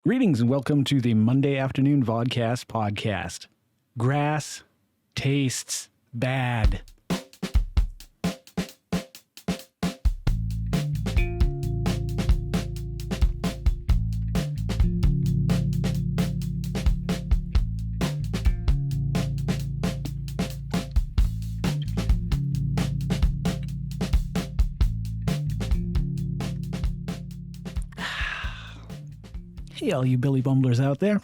Greetings and welcome to the Monday Afternoon Vodkast podcast. Grass tastes bad. Hey, all you Billy Bumblers out there.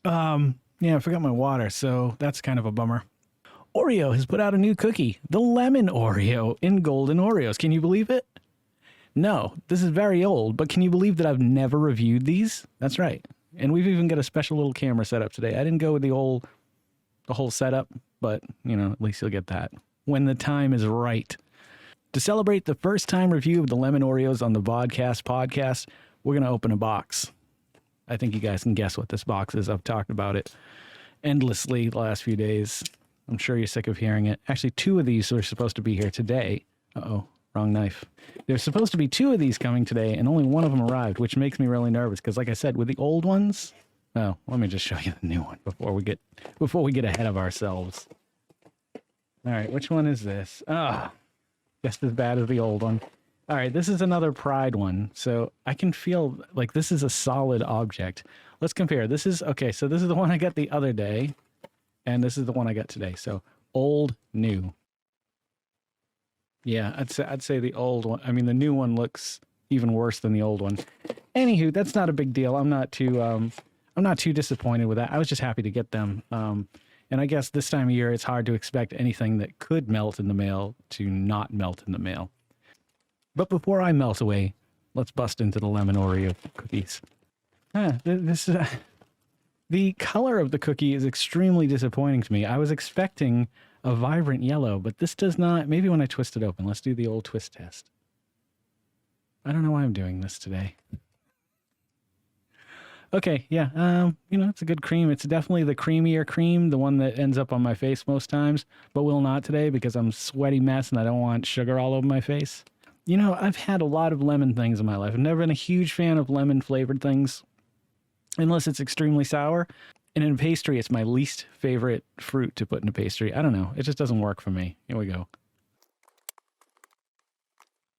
Yeah, I forgot my water, so that's kind of a bummer. Oreo has put out a new cookie, the Lemon Oreo in golden Oreos. Can you believe it? No, this is very old, but can you believe that I've never reviewed these? That's right. And we've even got a special little camera set up today. I didn't go with the whole setup, but, at least you'll get that when the time is right. To celebrate the first time review of the Lemon Oreos on the Vodkast podcast, we're going to open a box. I think you guys can guess what this box is. I've talked about it endlessly the last few days. I'm sure you're sick of hearing it. Actually, two of these are supposed to be here today. Uh-oh, wrong knife. There's supposed to be two of these coming today, and only one of them arrived, which makes me really nervous because, like I said, with the old ones... Oh, let me just show you the new one before we get ahead of ourselves. All right, which one is this? Just as bad as the old one. All right, this is another Pride one, so I can feel like this is a solid object. Let's compare. This is the one I got the other day, and this is the one I got today. So old, new. Yeah, I'd say the old one. I mean, the new one looks even worse than the old one. Anywho, that's not a big deal. I'm not too disappointed with that. I was just happy to get them. And I guess this time of year, it's hard to expect anything that could melt in the mail to not melt in the mail. But before I melt away, let's bust into the Lemon Oreo cookies. The color of the cookie is extremely disappointing to me. I was expecting a vibrant yellow, but this does not. Maybe when I twist it open. Let's do the old twist test. I don't know why I'm doing this today. Okay, yeah, it's a good cream. It's definitely the creamier cream, the one that ends up on my face most times, but will not today because I'm a sweaty mess and I don't want sugar all over my face. I've had a lot of lemon things in my life. I've never been a huge fan of lemon-flavored things unless it's extremely sour. And in pastry, it's my least favorite fruit to put in a pastry. I don't know. It just doesn't work for me. Here we go.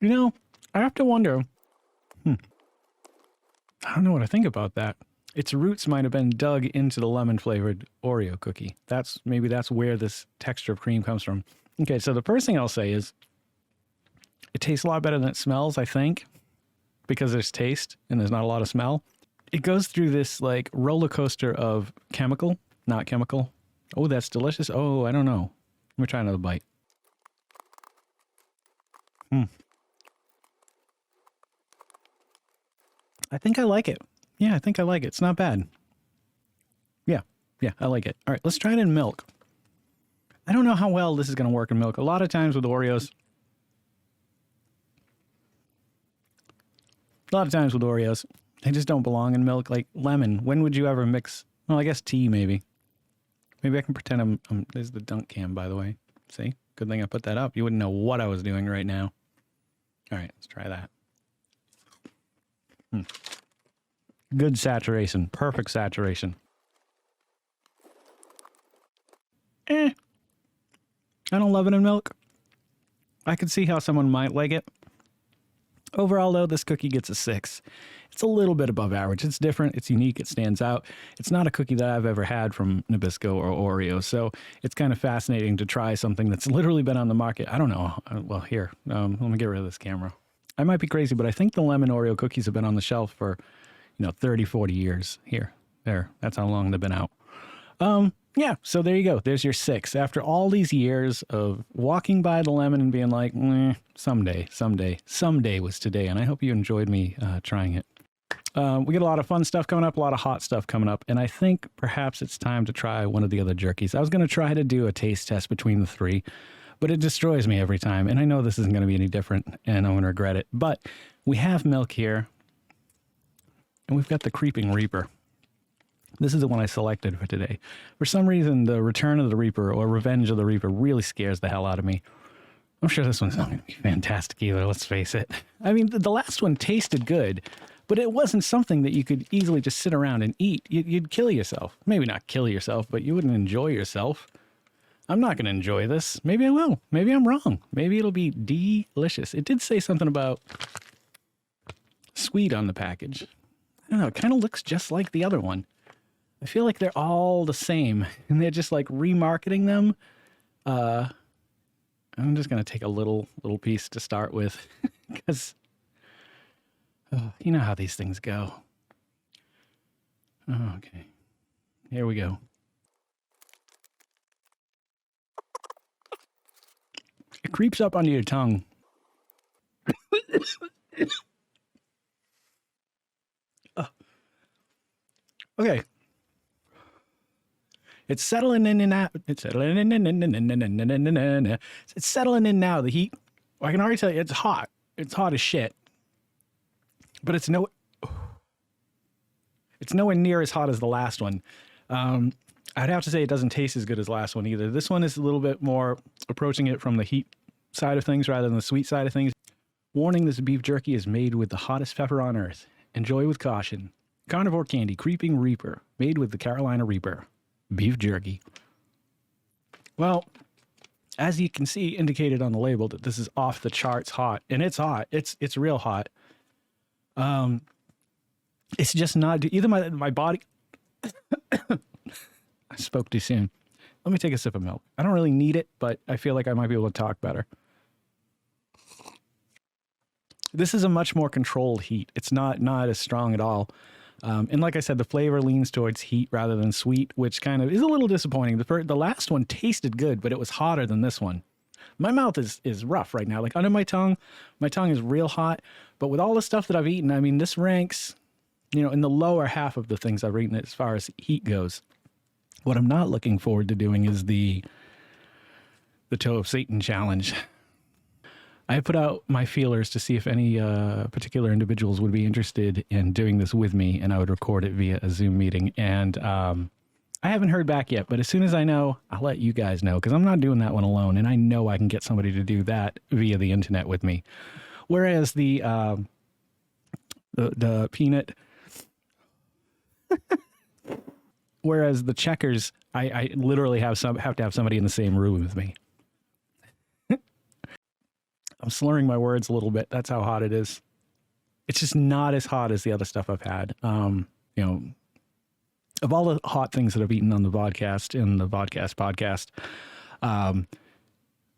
I have to wonder. I don't know what I think about that. Its roots might have been dug into the lemon-flavored Oreo cookie. Maybe that's where this texture of cream comes from. Okay, so the first thing I'll say is it tastes a lot better than it smells, I think, because there's taste and there's not a lot of smell. It goes through this like roller coaster of chemical, not chemical. Oh, that's delicious. Oh, I don't know. Let me try another bite. I think I like it. Yeah, I think I like it. It's not bad. Yeah, I like it. All right, let's try it in milk. I don't know how well this is going to work in milk. A lot of times with Oreos, they just don't belong in milk. Like lemon, when would you ever mix? Well, I guess tea maybe. Maybe I can pretend there's the dunk cam, by the way. See? Good thing I put that up. You wouldn't know what I was doing right now. All right, let's try that. Good saturation. Perfect saturation. I don't love it in milk. I could see how someone might like it. Overall, though, this cookie gets a 6. It's a little bit above average. It's different. It's unique. It stands out. It's not a cookie that I've ever had from Nabisco or Oreo, so it's kind of fascinating to try something that's literally been on the market. I don't know. Well, here, let me get rid of this camera. I might be crazy, but I think the Lemon Oreo cookies have been on the shelf for, 30, 40 years. There. That's how long they've been out. Yeah, so there you go. There's your 6. After all these years of walking by the lemon and being like, someday was today. And I hope you enjoyed me trying it. We get a lot of fun stuff coming up, a lot of hot stuff coming up. And I think perhaps it's time to try one of the other jerkies. I was going to try to do a taste test between the three, but it destroys me every time. And I know this isn't going to be any different and I'm going to regret it. But we have milk here and we've got the Creeping Reaper. This is the one I selected for today. For some reason, the Return of the Reaper or Revenge of the Reaper really scares the hell out of me. I'm sure this one's not going to be fantastic either, let's face it. I mean, the last one tasted good, But it wasn't something that you could easily just sit around and eat. You'd kill yourself. Maybe not kill yourself, but you wouldn't enjoy yourself. I'm not going to enjoy this. Maybe I will. Maybe I'm wrong. Maybe it'll be delicious. It did say something about sweet on the package. I don't know. It kind of looks just like the other one. I feel like they're all the same, and they're just like remarketing them. I'm just going to take a little piece to start with, because you know how these things go. Okay. Here we go. It creeps up under your tongue. Okay. It's settling in and out. It's settling in. It's settling in now. The heat. I can already tell you it's hot. It's hot as shit. But it's nowhere near as hot as the last one. I'd have to say it doesn't taste as good as the last one either. This one is a little bit more approaching it from the heat side of things rather than the sweet side of things. Warning, this beef jerky is made with the hottest pepper on earth. Enjoy with caution. Carnivore Candy, Creeping Reaper, made with the Carolina Reaper. Beef jerky. Well, as you can see indicated on the label that this is off the charts hot, and it's hot. It's real hot. It's just not either my body. I spoke too soon. Let me take a sip of milk. I don't really need it, but I feel like I might be able to talk better. This is a much more controlled heat. It's not as strong at all. And like I said, the flavor leans towards heat rather than sweet, which kind of is a little disappointing. The last one tasted good, but it was hotter than this one. My mouth is rough right now. Like under my tongue is real hot. But with all the stuff that I've eaten, I mean, this ranks, in the lower half of the things I've eaten as far as heat goes. What I'm not looking forward to doing is the Toe of Satan challenge. I put out my feelers to see if any particular individuals would be interested in doing this with me, and I would record it via a Zoom meeting. And I haven't heard back yet, but as soon as I know, I'll let you guys know, because I'm not doing that one alone, and I know I can get somebody to do that via the internet with me. Whereas the peanut... Whereas the checkers, I literally have to have somebody in the same room with me. I'm slurring my words a little bit. That's how hot it is. It's just not as hot as the other stuff I've had. Of all the hot things that I've eaten on the Vodkast and the Vodkast podcast,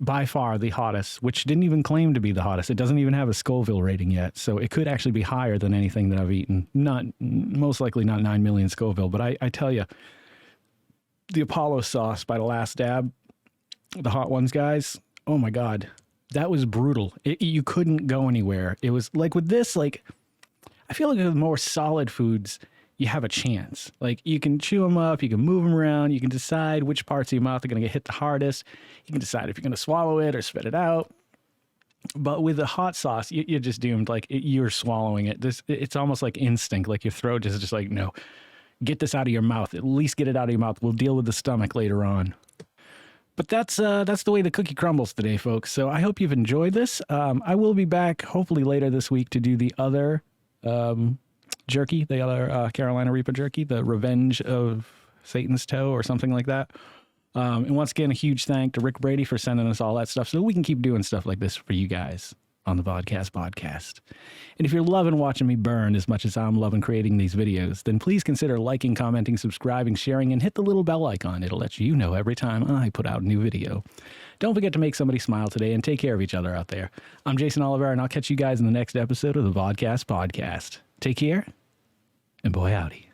by far the hottest, which didn't even claim to be the hottest. It doesn't even have a Scoville rating yet, so it could actually be higher than anything that I've eaten. Most likely not 9 million Scoville, but I tell you, the Apollo sauce by the last dab, the hot ones, guys, oh my God, that was brutal. You couldn't go anywhere. It was like with this, I feel like with more solid foods, you have a chance. Like you can chew them up, you can move them around, you can decide which parts of your mouth are going to get hit the hardest. You can decide if you're going to swallow it or spit it out. But with the hot sauce, you're just doomed. You're swallowing it. It's almost like instinct. Like your throat is just like, no, get this out of your mouth. At least get it out of your mouth. We'll deal with the stomach later on. But that's the way the cookie crumbles today, folks. So I hope you've enjoyed this. I will be back hopefully later this week to do the other jerky, the other Carolina Reaper jerky, the Revenge of Satan's Toe or something like that. And once again, a huge thank to Rick Brady for sending us all that stuff so we can keep doing stuff like this for you guys on the Vodkast podcast. And if you're loving watching me burn as much as I'm loving creating these videos, then please consider liking, commenting, subscribing, sharing, and hit the little bell icon. It'll let you know every time I put out a new video. Don't forget to make somebody smile today and take care of each other out there. I'm Jason Oliver, and I'll catch you guys in the next episode of the Vodkast podcast. Take care, and boy howdy.